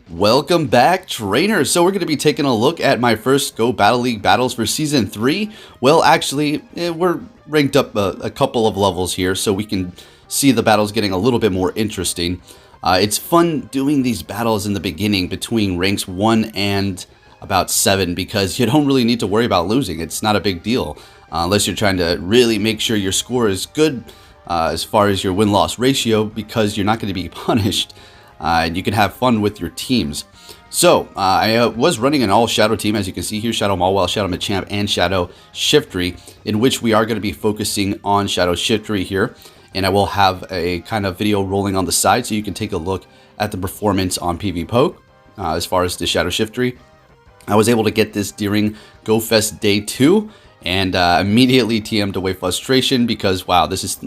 Welcome back, trainers. So we're going to be taking a look at my first Go Battle League battles for Season 3. Well, actually, we're ranked up a couple of levels here, so we can see the battles getting a little bit more interesting. It's fun doing these battles in the beginning between ranks 1 and about 7 because you don't really need to worry about losing. It's not a big deal unless you're trying to really make sure your score is good as far as your win-loss ratio, because you're not going to be punished. And you can have fun with your teams. So I was running an all Shadow team, as you can see here: Shadow Mawile, Shadow Machamp, and Shadow Shiftry, in which we are going to be focusing on Shadow Shiftry here. And I will have a kind of video rolling on the side so you can take a look at the performance on Pvpoke as far as the Shadow Shiftry. I was able to get this during Go Fest Day 2. And immediately TM'd away frustration because, wow, this is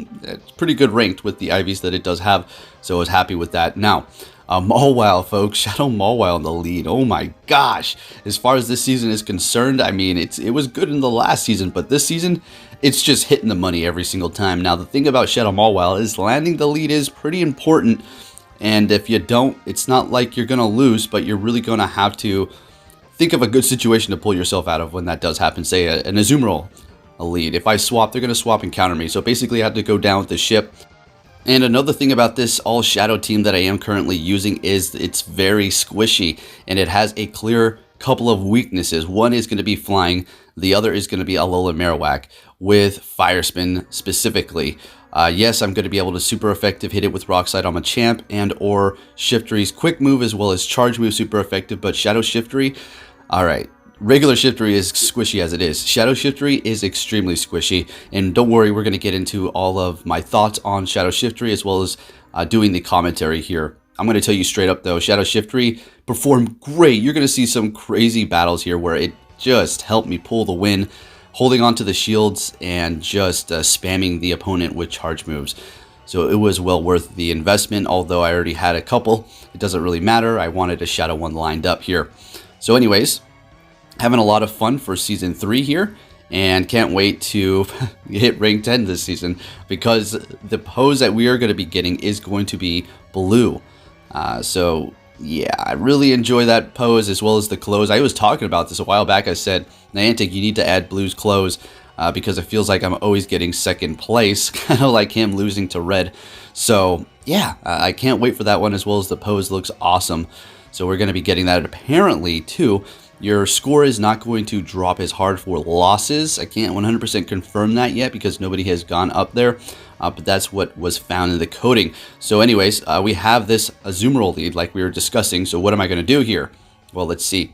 pretty good ranked with the IVs that it does have. So I was happy with that. Now, Mawile, folks. Shadow Mawile in the lead. Oh my gosh. As far as this season is concerned, I mean, it was good in the last season, but this season, it's just hitting the money every single time. Now, the thing about Shadow Mawile is landing the lead is pretty important. And if you don't, it's not like you're going to lose, but you're really going to have to think of a good situation to pull yourself out of when that does happen. Say an Azumarill lead. If I swap, they're going to swap and counter me. So basically I have to go down with the ship. And another thing about this all Shadow team that I am currently using is it's very squishy. And it has a clear couple of weaknesses. One is going to be flying. The other is going to be Alola Marowak with Fire Spin specifically. Yes, I'm going to be able to super effective hit it with Rock Slide on Machamp and or Shiftry's quick move as well as charge move super effective. But Shadow Shiftry, alright, regular Shiftry is squishy as it is. Shadow Shiftry is extremely squishy. And don't worry, we're going to get into all of my thoughts on Shadow Shiftry as well as doing the commentary here. I'm going to tell you straight up though, Shadow Shiftry performed great. You're going to see some crazy battles here where it just helped me pull the win, holding on to the shields and just spamming the opponent with charge moves. So it was well worth the investment, although I already had a couple. It doesn't really matter. I wanted a Shadow one lined up here. So anyways, having a lot of fun for Season 3 here, and can't wait to hit rank 10 this season, because the pose that we are going to be getting is going to be blue. So yeah, I really enjoy that pose as well as the clothes. I was talking about this a while back. I said, Niantic, you need to add blue's clothes because it feels like I'm always getting second place, kind of like him losing to red. So yeah, I can't wait for that one, as well as the pose looks awesome. So we're going to be getting that. Apparently too, your score is not going to drop as hard for losses. I can't 100% confirm that yet because nobody has gone up there. But that's what was found in the coding. So anyways, we have this Azumarill lead like we were discussing. So what am I going to do here? Well, let's see.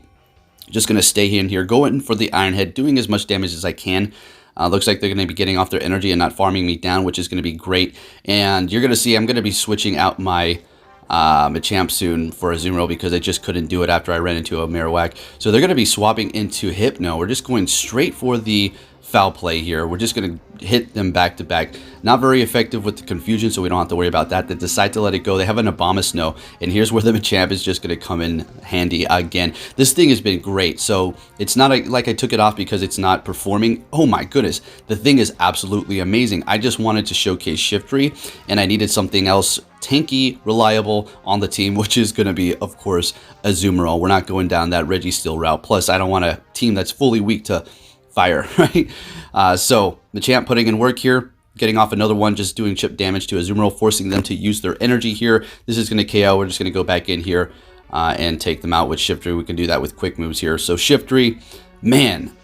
Just going to stay in here, go in for the Iron Head, doing as much damage as I can. Looks like they're going to be getting off their energy and not farming me down, which is going to be great. And you're going to see I'm going to be switching out my Machamp soon for Azumarill because I just couldn't do it after I ran into a Marowak. So they're going to be swapping into Hypno. We're just going straight for the foul play here. We're just going to hit them back to back. Not very effective with the confusion, so we don't have to worry about that. They decide to let it go. They have an Abomasnow, and here's where the Machamp is just going to come in handy again. This thing has been great, so it's not like I took it off because it's not performing. Oh my goodness, the thing is absolutely amazing. I just wanted to showcase Shiftry, and I needed something else tanky, reliable on the team, which is going to be, of course, Azumarill. We're not going down that Registeel route. Plus, I don't want a team that's fully weak to fire, right? So Machamp putting in work here, getting off another one, just doing chip damage to Azumarill, forcing them to use their energy here. This is going to KO. We're just going to go back in here and take them out with Shiftry. We can do that with quick moves here. So Shiftry, man,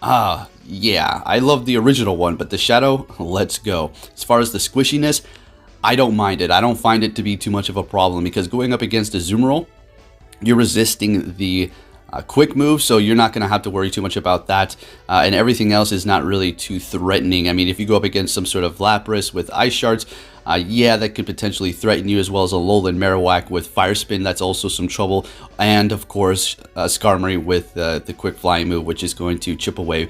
yeah, I love the original one, but the Shadow, let's go. As far as the squishiness, I don't mind it. I don't find it to be too much of a problem because going up against Azumarill, you're resisting the quick move, so you're not going to have to worry too much about that, and everything else is not really too threatening. I mean, if you go up against some sort of Lapras with Ice Shards, yeah, that could potentially threaten you, as well as a Alolan Marowak with Fire Spin. That's also some trouble, and of course Skarmory with the quick flying move, which is going to chip away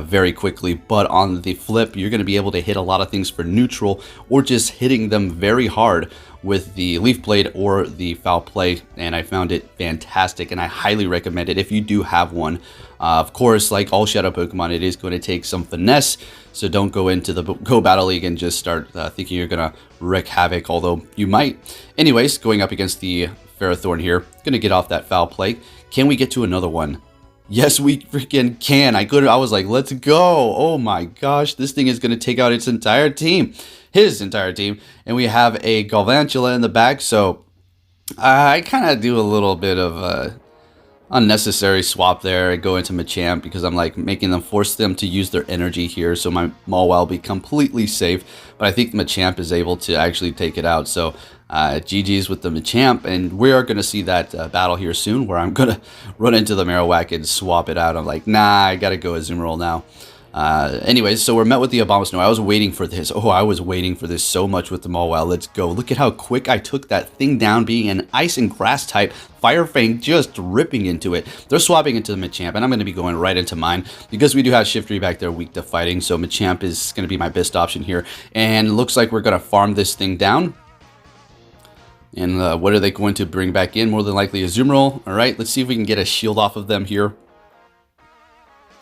very quickly. But on the flip, you're going to be able to hit a lot of things for neutral, or just hitting them very hard with the Leaf Blade or the Foul Play, and I found it fantastic, and I highly recommend it if you do have one. Of course, like all Shadow Pokemon, it is going to take some finesse, so don't go into the Go Battle League and just start thinking you're going to wreak havoc, although you might. Anyways, going up against the Ferrothorn here. Gonna get off that foul play. Can we get to another one? Yes, we freaking can. I was like, let's go. Oh my gosh, this thing is gonna take out its entire team. His entire team. And we have a Galvantula in the back, so I kind of do a little bit of a unnecessary swap there and go into Machamp because I'm like making them force them to use their energy here, so my Mawile will be completely safe. But I think Machamp is able to actually take it out, so GG's with the Machamp, and we are going to see that battle here soon where I'm going to run into the Marowak and swap it out. I'm like, nah, I got to go Azumarill now. Anyways, so we're met with the Abomasnow. I was waiting for this. Oh, I was waiting for this so much with the Mawile. Let's go. Look at how quick I took that thing down, being an Ice and Grass type. Fire Fang just ripping into it. They're swapping into the Machamp, and I'm going to be going right into mine because we do have Shiftry back there weak to fighting, so Machamp is going to be my best option here. And it looks like we're going to farm this thing down. And what are they going to bring back in? More than likely a Azumarill. All right, let's see if we can get a shield off of them here.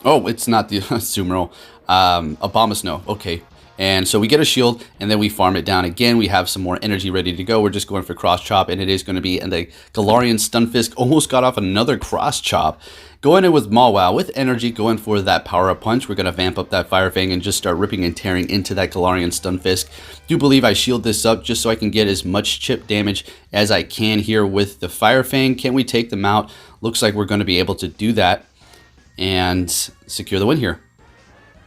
Oh, it's not the Azumarill. Abomasnow. Okay. And so we get a shield, and then we farm it down again. We have some more energy ready to go. We're just going for Cross Chop, and it is going to be, and the Galarian Stunfisk almost got off another Cross Chop. Going in with Mawile with energy, going for that Power Up Punch. We're going to vamp up that Fire Fang and just start ripping and tearing into that Galarian Stunfisk. Do believe I shield this up just so I can get as much chip damage as I can here with the Fire Fang. Can we take them out? Looks like we're going to be able to do that and secure the win here.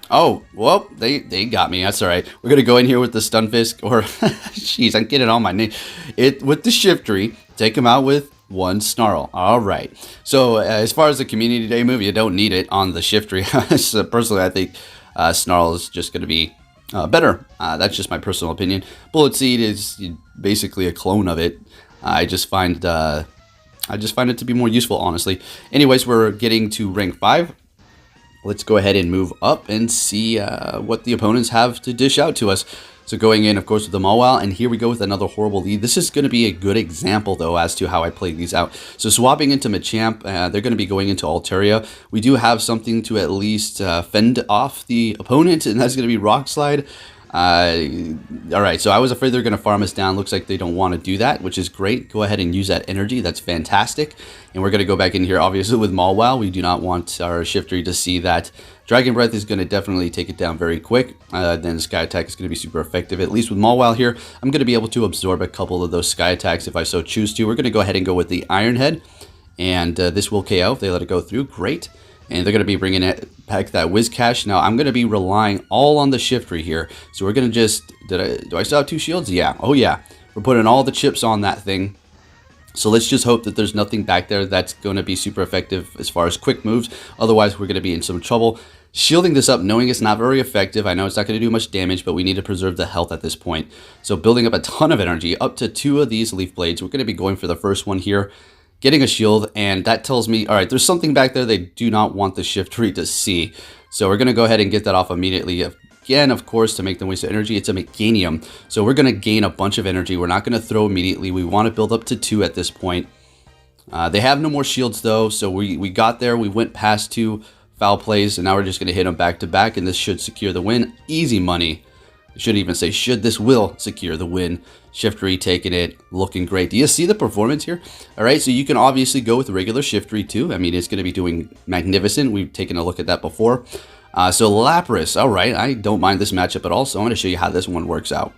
Oh, well, they got me. That's all right. We're going to go in here with the Stunfisk, or, jeez, I'm getting all my name. With the Shiftry, take him out with one Snarl. All right. So, as far as the Community Day move, you don't need it on the Shiftry. So personally, I think Snarl is just going to be better. That's just my personal opinion. Bullet Seed is basically a clone of it. I just find it to be more useful, honestly. Anyways, we're getting to rank 5. Let's go ahead and move up and see what the opponents have to dish out to us. So going in, of course, with the Mawile, and here we go with another horrible lead. This is going to be a good example, though, as to how I play these out. So swapping into Machamp, they're going to be going into Altaria. We do have something to at least fend off the opponent, and that's going to be Rock Slide. Alright, so I was afraid they're going to farm us down. Looks like they don't want to do that, which is great. Go ahead and use that energy. That's fantastic. And we're going to go back in here, obviously, with Mawile. We do not want our Shiftry to see that. Dragon Breath is going to definitely take it down very quick. Then Sky Attack is going to be super effective. At least with Mawile here, I'm going to be able to absorb a couple of those Sky Attacks if I so choose to. We're going to go ahead and go with the Iron Head. And this will KO if they let it go through. Great. And they're going to be bringing it back that Whiscash. Now, I'm going to be relying all on the Shiftry here. So we're going to just... Do I still have 2 shields? Yeah. Oh, yeah. We're putting all the chips on that thing. So let's just hope that there's nothing back there that's going to be super effective as far as quick moves. Otherwise, we're going to be in some trouble. Shielding this up, knowing it's not very effective. I know it's not going to do much damage, but we need to preserve the health at this point. So building up a ton of energy, up to 2 of these Leaf Blades. We're going to be going for the first one here. Getting a shield, and that tells me, all right, there's something back there they do not want the Shiftry to see. So we're going to go ahead and get that off immediately. Again, of course, to make them waste energy, it's a Meganium. So we're going to gain a bunch of energy. We're not going to throw immediately. We want to build up to 2 at this point. They have no more shields, though, so we got there. We went past 2 foul plays, and now we're just going to hit them back to back, and this should secure the win. Easy money. I should even say this will secure the win. Shiftry taking it, looking great. Do you see the performance here? All right, so you can obviously go with regular Shiftry too. I mean, it's going to be doing magnificent. We've taken a look at that before. So Lapras, all right, I don't mind this matchup at all, so I'm going to show you how this one works out.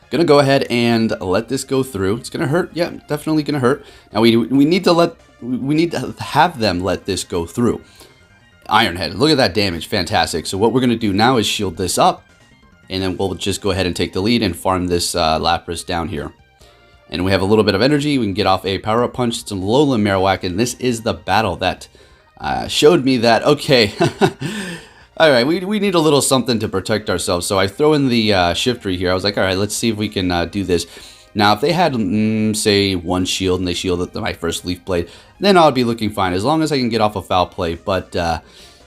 Going to go ahead and let this go through. It's going to hurt. Yeah, definitely going to hurt. Now we need to have them let this go through. Iron Head, look at that damage. Fantastic. So what we're going to do now is shield this up. And then we'll just go ahead and take the lead and farm this Lapras down here. And we have a little bit of energy. We can get off a Power-Up Punch, some Lowland Marowak, and this is the battle that showed me that, okay, all right, we need a little something to protect ourselves. So I throw in the Shiftry here. I was like, all right, let's see if we can do this. Now, if they had, say, 1 shield and they shielded my first Leaf Blade, then I would be looking fine, as long as I can get off a foul play. But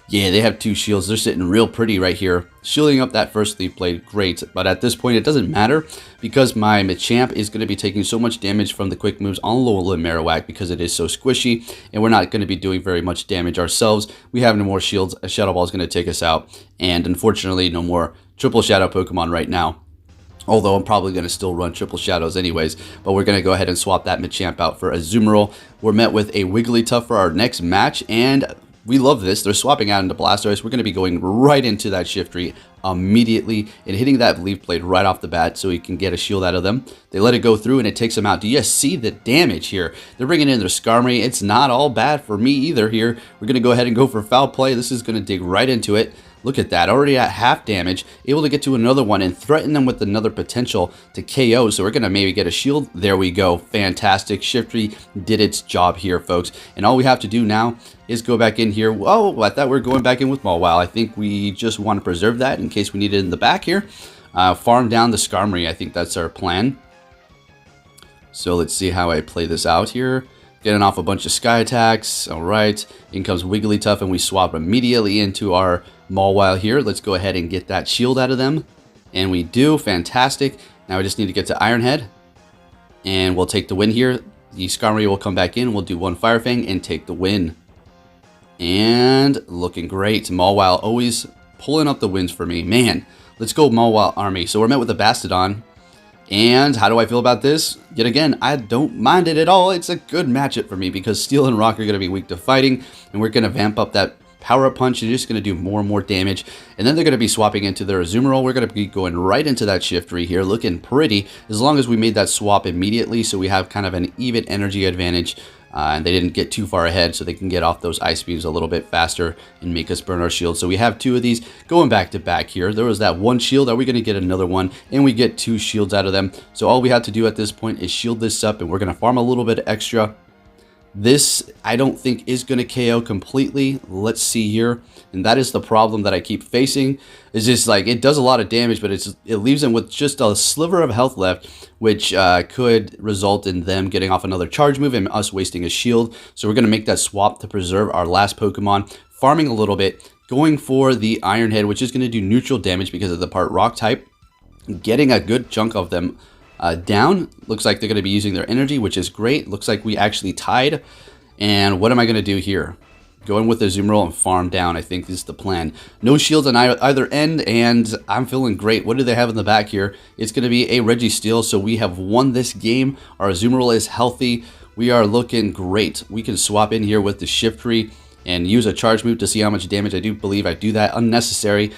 yeah, they have 2 shields. They're sitting real pretty right here. Shielding up that first Leaf Blade, great. But at this point, it doesn't matter because my Machamp is going to be taking so much damage from the quick moves on Lowland Marowak because it is so squishy. And we're not going to be doing very much damage ourselves. We have no more shields. A Shadow Ball is going to take us out. And unfortunately, no more Triple Shadow Pokemon right now. Although I'm probably going to still run Triple Shadows anyways. But we're going to go ahead and swap that Machamp out for a Azumarill. We're met with a Wigglytuff for our next match. And we love this. They're swapping out into Blastoise. We're going to be going right into that Shiftry immediately and hitting that Leaf Blade right off the bat so we can get a shield out of them. They let it go through and it takes them out. Do you see the damage here? They're bringing in their Skarmory. It's not all bad for me either here. We're going to go ahead and go for Foul Play. This is going to dig right into it. Look at that, already at half damage, able to get to another one and threaten them with another potential to KO. So we're going to maybe get a shield. There we go. Fantastic. Shiftry did its job here, folks. And all we have to do now is go back in here. Oh, I thought we were going back in with Mawile. I think we just want to preserve that in case we need it in the back here. Farm down the Skarmory. I think that's our plan. So let's see how I play this out here. Getting off a bunch of Sky Attacks. All right. In comes Wigglytuff, and we swap immediately into our Mawile here. Let's go ahead and get that shield out of them. And we do. Fantastic. Now we just need to get to Iron Head. And we'll take the win here. The Skarmory will come back in. We'll do one Fire Fang and take the win. And looking great. Mawile always pulling up the wins for me. Man, let's go Mawile Army. So we're met with a Bastodon. And how do I feel about this? Yet again, I don't mind it at all. It's a good matchup for me because Steel and Rock are going to be weak to fighting. And we're going to vamp up that Power Up Punch. You're just going to do more and more damage. And then they're going to be swapping into their Azumarill. We're going to be going right into that Shiftry here. Looking pretty as long as we made that swap immediately. So we have kind of an even energy advantage. And they didn't get too far ahead, so they can get off those Ice Beams a little bit faster and make us burn our shield. So we have two of these going back to back here. There was that one shield. Are we going to get another one? And we get two shields out of them. So all we have to do at this point is shield this up, and we're going to farm a little bit extra. This, I don't think, is going to KO completely. Let's see here. And that is the problem that I keep facing. It's just like, it does a lot of damage, but it leaves them with just a sliver of health left, which could result in them getting off another charge move and us wasting a shield. So we're going to make that swap to preserve our last Pokemon. Farming a little bit, going for the Iron Head, which is going to do neutral damage because of the part Rock type. Getting a good chunk of them down. Looks like they're going to be using their energy, which is great. Looks like we actually tied. And what am I going to do here? Going with the Azumarill and farm down, I think is the plan. No shields on either end, and I'm feeling great. What do they have in the back here? It's going to be a Registeel, so we have won this game. Our Azumarill is healthy. We are looking great. We can swap in here with the Shiftry and use a charge move to see how much damage. I do believe I do that. Unnecessary.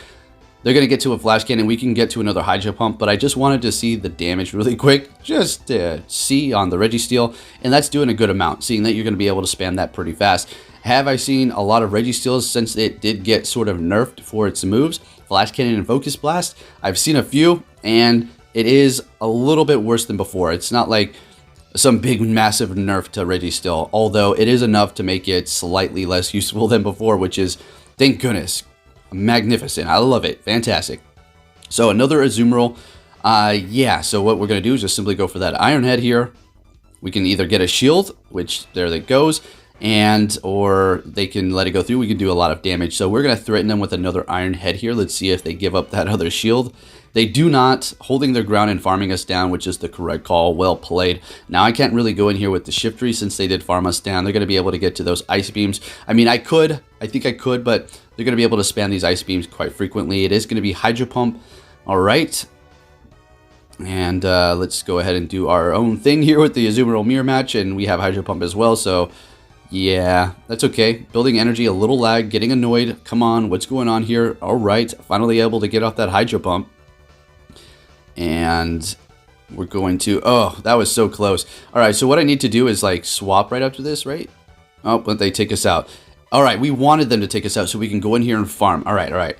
They're going to get to a Flash Cannon. We can get to another Hydro Pump, but I just wanted to see the damage really quick. Just to see on the Registeel, and that's doing a good amount, seeing that you're going to be able to spam that pretty fast. Have I seen a lot of Registeels since it did get sort of nerfed for its moves? Flash Cannon and Focus Blast? I've seen a few, and it is a little bit worse than before. It's not like some big, massive nerf to Registeel, although it is enough to make it slightly less useful than before, which is, thank goodness, magnificent. I love it. Fantastic. So another Azumarill. Yeah, so what we're going to do is just simply go for that Iron Head here. We can either get a shield, which there that goes, and or they can let it go through. We can do a lot of damage. So we're going to threaten them with another Iron Head here. Let's see if they give up that other shield. They do not, holding their ground and farming us down, which is the correct call. Well played. Now I can't really go in here with the Shiftry since they did farm us down. They're going to be able to get to those Ice Beams. I mean, I think I could, but they're going to be able to spam these Ice Beams quite frequently. It is going to be Hydro Pump. All right. And let's go ahead and do our own thing here with the Azumarill Mirror Match, and we have Hydro Pump as well, so yeah, that's okay. Building energy, a little lag, getting annoyed. Come on, what's going on here? All right, finally able to get off that Hydro Pump. And we're going to, oh, that was so close. All right, so what I need to do is like swap right after this, right? Oh, but they take us out. All right, we wanted them to take us out so we can go in here and farm. All right, all right.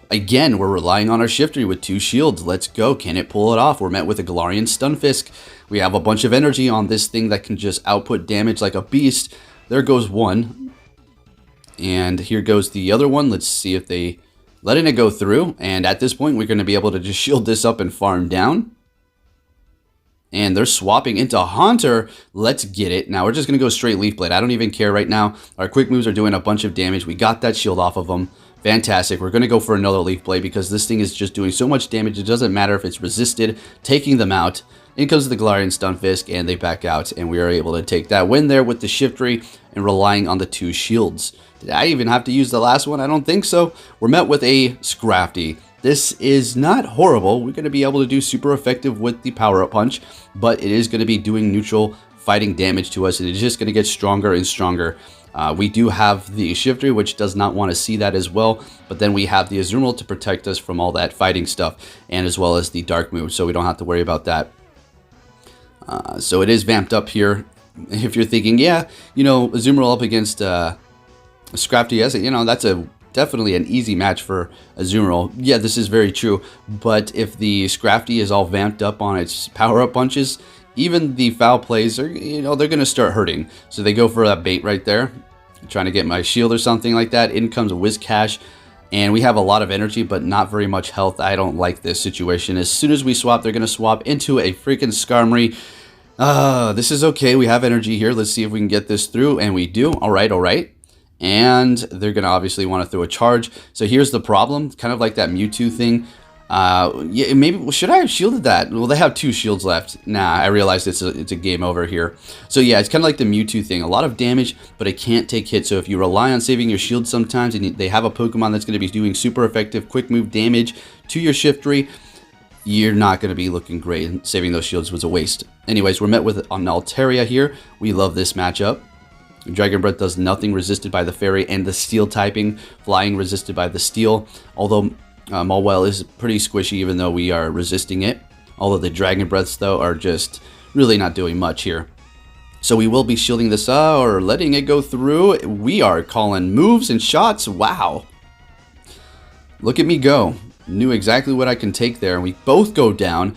Again, we're relying on our Shiftry with two shields. Let's go. Can it pull it off? We're met with a Galarian Stunfisk. We have a bunch of energy on this thing that can just output damage like a beast. There goes one. And here goes the other one. Let's see if they letting it go through. And at this point, we're going to be able to just shield this up and farm down. And they're swapping into Haunter. Let's get it. Now we're just going to go straight Leaf Blade. I don't even care right now. Our quick moves are doing a bunch of damage. We got that shield off of them. Fantastic. We're going to go for another Leaf Blade because this thing is just doing so much damage. It doesn't matter if it's resisted, taking them out. In comes the Galarian Stunfisk, and they back out, and we are able to take that win there with the Shiftry and relying on the two shields. Did I even have to use the last one? I don't think so. We're met with a Scrafty. This is not horrible. We're going to be able to do super effective with the power-up punch, but it is going to be doing neutral fighting damage to us, and it's just going to get stronger and stronger. We do have the Shiftry, which does not want to see that as well, but then we have the Azumarill to protect us from all that fighting stuff, and as well as the Dark move, so we don't have to worry about that. So it is vamped up here. If you're thinking, yeah, you know, Azumarill up against Scrafty, yes, you know, that's definitely an easy match for Azumarill. Yeah, this is very true, but if the Scrafty is all vamped up on its power-up punches, even the foul plays are, you know, they're going to start hurting. So they go for that bait right there, trying to get my shield or something like that. In comes a Whiscash, and we have a lot of energy, but not very much health. I don't like this situation. As soon as we swap, they're going to swap into a freaking Skarmory. This is okay. We have energy here. Let's see if we can get this through, and we do. All right, all right. And they're going to obviously want to throw a charge. So here's the problem, kind of like that Mewtwo thing. Yeah, maybe should I have shielded that? Well, they have 2 shields left. Nah, I realized it's a game over here. So yeah, it's kind of like the Mewtwo thing. A lot of damage, but it can't take hits. So if you rely on saving your shield sometimes, and they have a Pokemon that's going to be doing super effective quick move damage to your Shiftry, you're not going to be looking great. And saving those shields was a waste. Anyways, we're met with an Altaria here. We love this matchup. Dragon Breath does nothing, resisted by the Fairy and the Steel typing. Flying resisted by the Steel. Although Mawile is pretty squishy even though we are resisting it. Although the Dragon Breaths though are just really not doing much here. So we will be shielding this or letting it go through. We are calling moves and shots. Wow. Look at me go. Knew exactly what I can take there. And we both go down.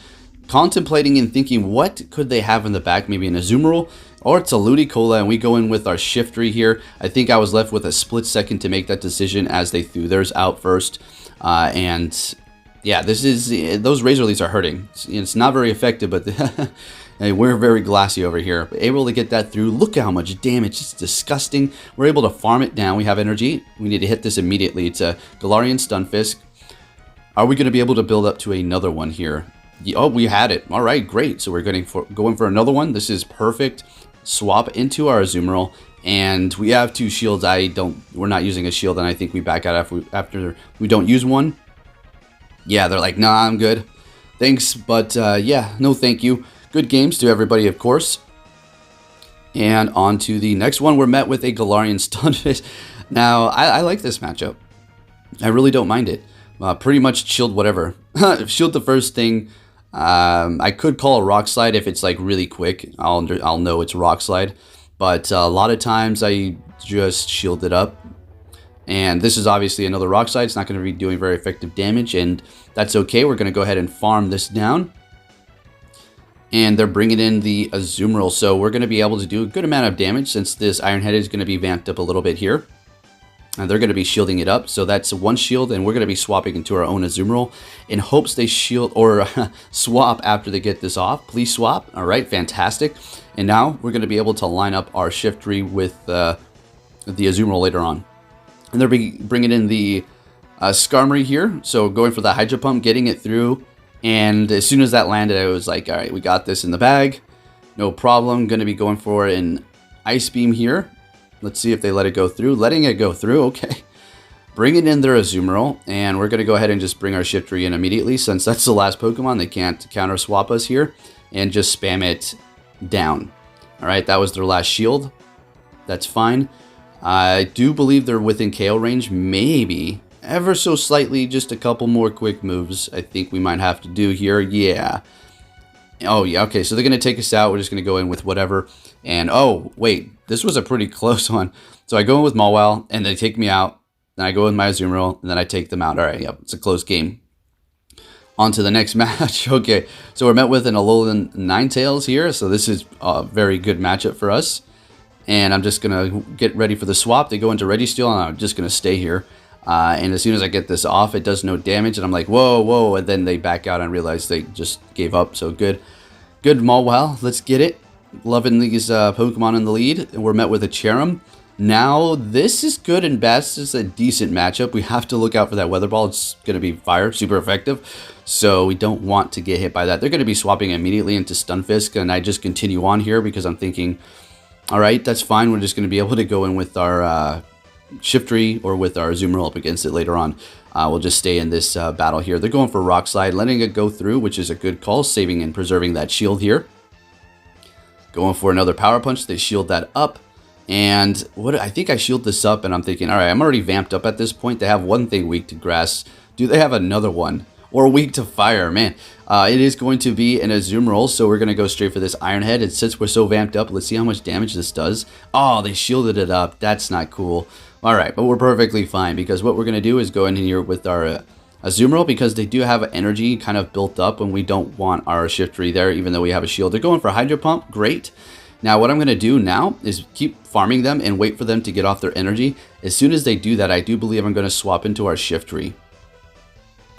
Contemplating and thinking, what could they have in the back? Maybe an Azumarill or it's a Ludicolo, and we go in with our Shiftry here. I think I was left with a split second to make that decision as they threw theirs out first. And yeah, this is, those Razor Leaves are hurting. It's not very effective, but we're very glassy over here. But able to get that through. Look at how much damage. It's disgusting. We're able to farm it down. We have energy. We need to hit this immediately. It's a Galarian Stunfisk. Are we going to be able to build up to another one here? Oh, we had it. All right, great. So we're going for another one. This is perfect. Swap into our Azumarill. And we have 2 shields. We're not using a shield, and I think we back out after we don't use one. Yeah, they're like, nah, I'm good. Thanks, but yeah, no thank you. Good games to everybody, of course. And on to the next one. We're met with a Galarian Stunfisk. Now, I like this matchup. I really don't mind it. Pretty much shield whatever. Shield the first thing. I could call a Rock Slide if it's like really quick. I'll know it's Rock Slide. But a lot of times I just shield it up. And this is obviously another Rock Slide. It's not going to be doing very effective damage, and that's okay. We're going to go ahead and farm this down. And they're bringing in the Azumarill, so we're going to be able to do a good amount of damage since this Iron Head is going to be vamped up a little bit here. And they're going to be shielding it up, so that's 1 shield, and we're going to be swapping into our own Azumarill in hopes they shield or swap after they get this off. Please swap. All right, fantastic. And now we're going to be able to line up our Shiftry with the Azumarill later on. And they're bringing in the Skarmory here, so going for the Hydro Pump, getting it through. And as soon as that landed, I was like, all right, we got this in the bag. No problem. Going to be going for an Ice Beam here. Let's see if they let it go through. Letting it go through, okay. Bringing in their Azumarill, and we're going to go ahead and just bring our Shiftry in immediately. Since that's the last Pokemon, they can't counter swap us here. And just spam it down. All right, that was their last shield. That's fine. I do believe they're within KO range. Maybe ever so slightly, just a couple more quick moves I think we might have to do here. Yeah. Oh, yeah, okay, so they're going to take us out. We're just going to go in with whatever. And, oh, wait, this was a pretty close one. So I go in with Mawile, and they take me out. Then I go with my Azumarill, and then I take them out. All right, yep, it's a close game. On to the next match. Okay, so we're met with an Alolan Ninetales here. So this is a very good matchup for us. And I'm just going to get ready for the swap. They go into Registeel, and I'm just going to stay here. And as soon as I get this off, it does no damage. And I'm like, whoa, whoa. And then they back out and realize they just gave up. So good. Good Mawile. Let's get it. Loving these Pokemon in the lead. And we're met with a Cherim. Now, this is good and bad. This is a decent matchup. We have to look out for that Weather Ball. It's going to be fire. Super effective. So we don't want to get hit by that. They're going to be swapping immediately into Stunfisk. And I just continue on here because I'm thinking, all right, that's fine. We're just going to be able to go in with our Shiftry or with our Azumarill up against it later on. We'll just stay in this battle here. They're going for Rock Slide, letting it go through, which is a good call, saving and preserving that shield here. Going for another Power Punch. They shield that up. And what I think I shield this up, and I'm thinking, all right, I'm already vamped up at this point. They have one thing weak to grass. Do they have another one? Or weak to fire? Man, it is going to be an Azumarill, so we're going to go straight for this Iron Head. And since we're so vamped up, let's see how much damage this does. Oh, they shielded it up. That's not cool. All right, but we're perfectly fine, because what we're going to do is go in here with our Azumarill, because they do have energy kind of built up when we don't want our Shiftry there, even though we have a shield. They're going for Hydro Pump. Great. Now, what I'm going to do now is keep farming them and wait for them to get off their energy. As soon as they do that, I do believe I'm going to swap into our Shiftry.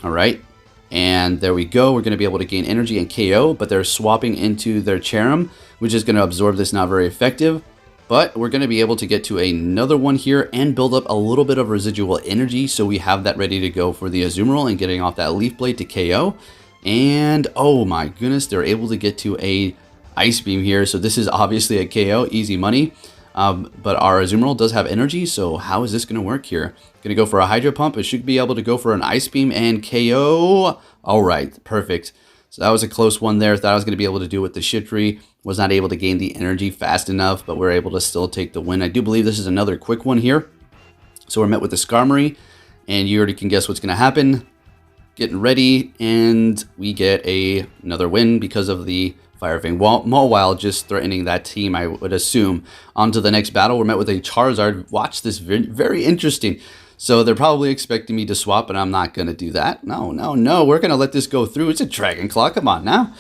All right. And there we go. We're going to be able to gain energy and KO, but they're swapping into their Charum, which is going to absorb this. Not very effective. But we're going to be able to get to another one here and build up a little bit of residual energy, so we have that ready to go for the Azumarill and getting off that Leaf Blade to KO. And oh my goodness, they're able to get to a Ice Beam here, so this is obviously a KO, easy money. But our Azumarill does have energy, so how is this going to work here? Going to go for a Hydro Pump. It should be able to go for an Ice Beam and KO. All right, perfect. So that was a close one there. Thought I was going to be able to do it with the Shiftry. Was not able to gain the energy fast enough, but we're able to still take the win. I do believe this is another quick one here. So we're met with the Skarmory, and you already can guess what's going to happen. Getting ready, and we get another win because of the Fire Fang. Mawile just threatening that team, I would assume. On to the next battle. We're met with a Charizard. Watch this, very interesting. So they're probably expecting me to swap, but I'm not going to do that. No. We're going to let this go through. It's a Dragon Claw. Come on now.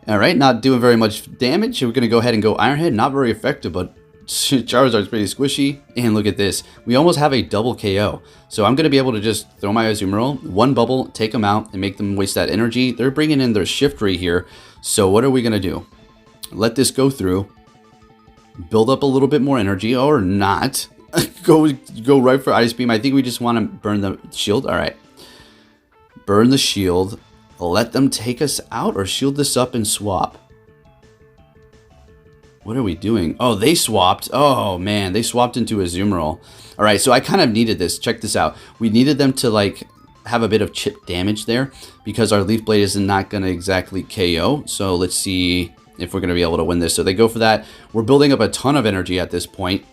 All right, not doing very much damage. We're going to go ahead and go Iron Head. Not very effective, but Charizard's pretty squishy. And look at this. We almost have a double KO. So I'm going to be able to just throw my Azumarill, one bubble, take them out, and make them waste that energy. They're bringing in their Shiftry here. So what are we going to do? Let this go through. Build up a little bit more energy, or not. Go right for Ice Beam. I think we just want to burn the shield. All right. Burn the shield. Let them take us out, or shield this up and swap. What are we doing? Oh, they swapped. Oh, man. They swapped into Azumarill. All right, so I kind of needed this. Check this out. We needed them to, like, have a bit of chip damage there, because our Leaf Blade is not going to exactly KO. So let's see if we're going to be able to win this. So they go for that. We're building up a ton of energy at this point.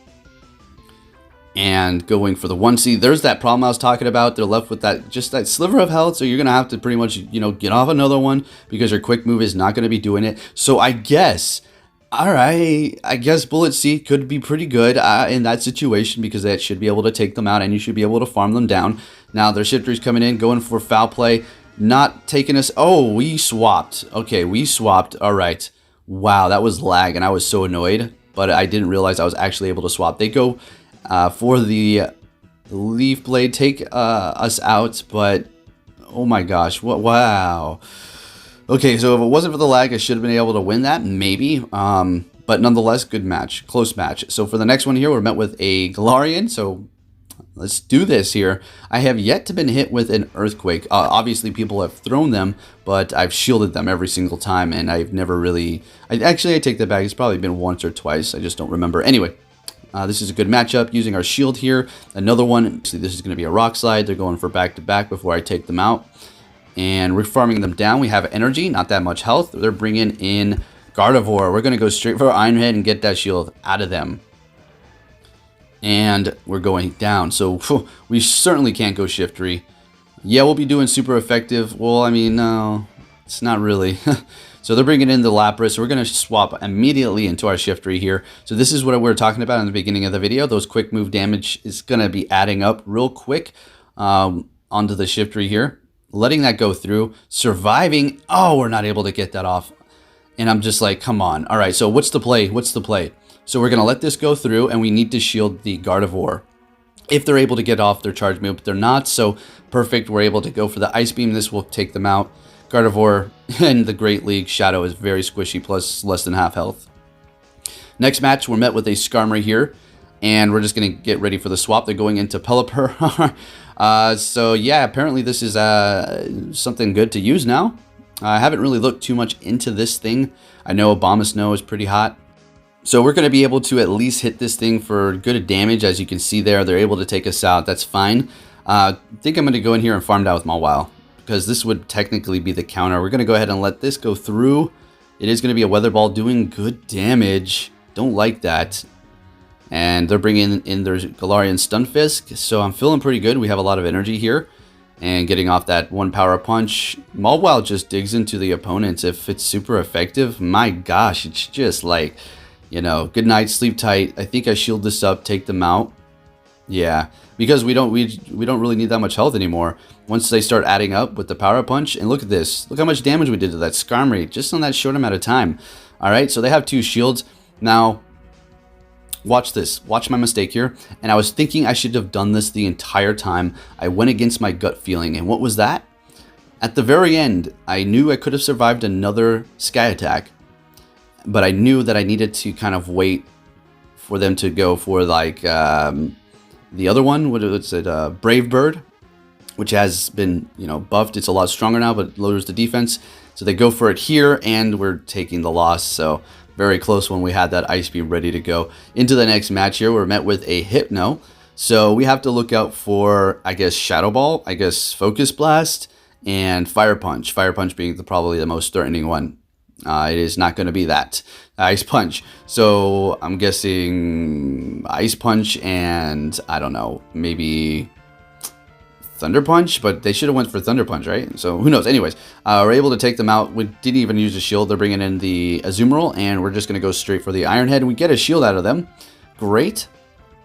And going for the 1C. There's that problem I was talking about. They're left with that, just that sliver of health. So you're going to have to pretty much, get off another one, because your quick move is not going to be doing it. So I guess, all right, I guess Bullet Seed could be pretty good in that situation, because that should be able to take them out, and you should be able to farm them down. Now their Shiftry's coming in, going for Foul Play, not taking us. Oh, we swapped. Okay, we swapped. All right. Wow, that was lag, and I was so annoyed, but I didn't realize I was actually able to swap. They go for the Leaf Blade, take us out, but oh my gosh, wow. Okay, so if it wasn't for the lag, I should have been able to win that, maybe. But nonetheless, good match, close match. So for the next one here, we're met with a Galarian, so let's do this here. I have yet to been hit with an Earthquake. Obviously, people have thrown them, but I've shielded them every single time, and I've never really... I take that back. It's probably been once or twice. I just don't remember. Anyway, this is a good matchup using our shield here. Another one. See, this is going to be a Rock Slide. They're going for back-to-back before I take them out. And we're farming them down. We have energy, not that much health. They're bringing in Gardevoir. We're going to go straight for Iron Head and get that shield out of them. And we're going down. So we certainly can't go Shiftry. Yeah, we'll be doing super effective. Well, I mean, no, it's not really. So they're bringing in the Lapras. We're going to swap immediately into our Shiftry here. So this is what we were talking about in the beginning of the video. Those quick move damage is going to be adding up real quick onto the Shiftry here. Letting that go through. Surviving. Oh, we're not able to get that off. And I'm just like, come on. All right, so what's the play? What's the play? So we're going to let this go through, and we need to shield the Gardevoir. If they're able to get off their charge move, but they're not, so perfect. We're able to go for the Ice Beam. This will take them out. Gardevoir in the Great League Shadow is very squishy, plus less than half health. Next match, we're met with a Skarmory here, and we're just going to get ready for the swap. They're going into Pelipper. So yeah, apparently this is something good to use now. I haven't really looked too much into this thing. I know Abomasnow is pretty hot. So we're going to be able to at least hit this thing for good damage. As you can see there, they're able to take us out. That's fine. I think I'm going to go in here and farm down with Mawile, because this would technically be the counter. We're going to go ahead and let this go through. It is going to be a Weather Ball doing good damage. Don't like that. And they're bringing in their Galarian Stunfisk, so I'm feeling pretty good. We have a lot of energy here. And getting off that one power punch, Mawile just digs into the opponents. If it's super effective, my gosh, it's just like, you know, good night, sleep tight. I think I shield this up, take them out. Yeah, because we don't really need that much health anymore. Once they start adding up with the power punch, and look at this. Look how much damage we did to that Skarmory just on that short amount of time. All right, so they have 2 shields. Now, watch this. Watch my mistake here. And I was thinking I should have done this the entire time. I went against my gut feeling. And what was that? At the very end, I knew I could have survived another Sky Attack. But I knew that I needed to kind of wait for them to go for like the other one. What is it? Brave Bird, which has been, you know, buffed. It's a lot stronger now, but lowers the defense. So they go for it here, and we're taking the loss. So very close when we had that Ice Beam ready to go. Into the next match here, we're met with a Hypno. So we have to look out for, I guess, Shadow Ball, I guess Focus Blast, and Fire Punch. Fire Punch being probably the most threatening one. It is not going to be that. Ice Punch. So I'm guessing Ice Punch and, I don't know, maybe Thunder Punch, but they should have went for Thunder Punch, right? So who knows? Anyways, we're able to take them out. We didn't even use a shield. They're bringing in the Azumarill, and we're just going to go straight for the Iron Head. We get a shield out of them. Great.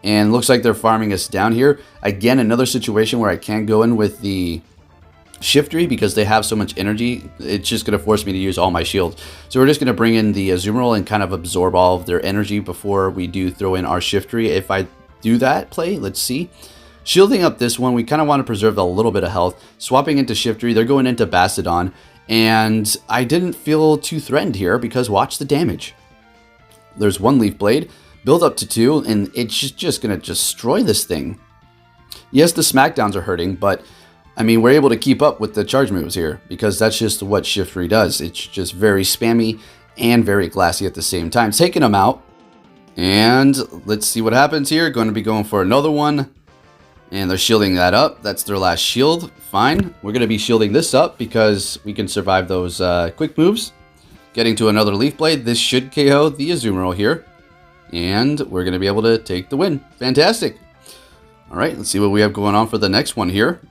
And looks like they're farming us down here. Again, another situation where I can't go in with the Shiftry because they have so much energy. It's just going to force me to use all my shield. So we're just going to bring in the Azumarill and kind of absorb all of their energy before we do throw in our Shiftry. If I do that play, let's see. Shielding up this one, we kind of want to preserve a little bit of health. Swapping into Shiftry, they're going into Bastiodon. And I didn't feel too threatened here because watch the damage. There's 1 Leaf Blade, build up to 2, and it's just going to destroy this thing. Yes, the smackdowns are hurting, but I mean, we're able to keep up with the charge moves here because that's just what Shiftry does. It's just very spammy and very glassy at the same time. Taking them out. And let's see what happens here. Going to be going for another one. And they're shielding that up. That's their last shield. Fine. We're going to be shielding this up because we can survive those quick moves. Getting to another Leaf Blade. This should KO the Azumarill here. And we're going to be able to take the win. Fantastic. All right, let's see what we have going on for the next one here.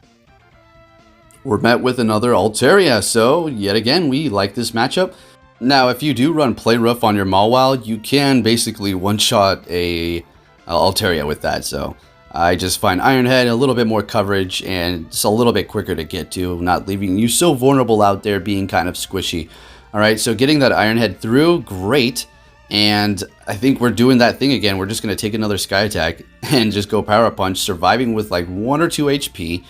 We're met with another Altaria. So, yet again, we like this matchup. Now, if you do run Play Rough on your Mawile, you can basically one-shot a Altaria with that. So I just find Iron Head a little bit more coverage and just a little bit quicker to get to, not leaving you so vulnerable out there being kind of squishy. All right, so getting that Iron Head through, great. And I think we're doing that thing again. We're just going to take another Sky Attack and just go Power Punch, surviving with like 1 or 2 HP.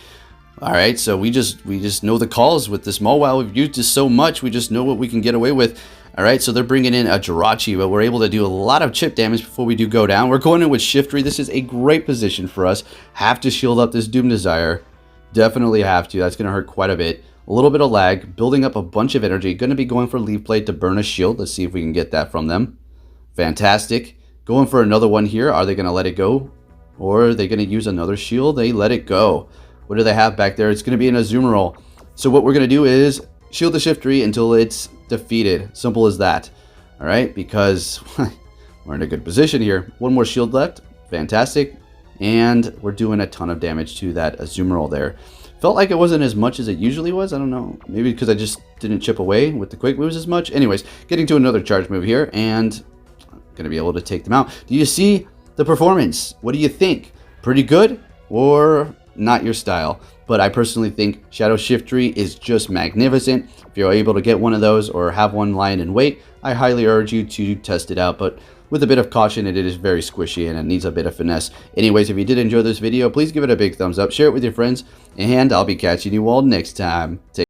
All right, so we just know the calls with this Mawile. We've used this so much, we just know what we can get away with. All right, so they're bringing in a Jirachi, but we're able to do a lot of chip damage before we do go down. We're going in with Shiftry. This is a great position for us. Have to shield up this Doom Desire. Definitely have to. That's going to hurt quite a bit. A little bit of lag, building up a bunch of energy. Going to be going for Leaf Blade to burn a shield. Let's see if we can get that from them. Fantastic. Going for another one here. Are they going to let it go? Or are they going to use another shield? They let it go. What do they have back there? It's going to be an Azumarill. So what we're going to do is shield the Shiftry until it's defeated. Simple as that. All right, because we're in a good position here. 1 more shield left. Fantastic. And we're doing a ton of damage to that Azumarill there. Felt like it wasn't as much as it usually was. I don't know. Maybe because I just didn't chip away with the quick moves as much. Anyways, getting to another charge move here. And going to be able to take them out. Do you see the performance? What do you think? Pretty good? Or not your style? But I personally think Shadow Shiftry is just magnificent. If you're able to get one of those or have one lying in wait, I highly urge you to test it out. But with a bit of caution, it is very squishy and it needs a bit of finesse. Anyways, if you did enjoy this video, please give it a big thumbs up, share it with your friends, and I'll be catching you all next time. Take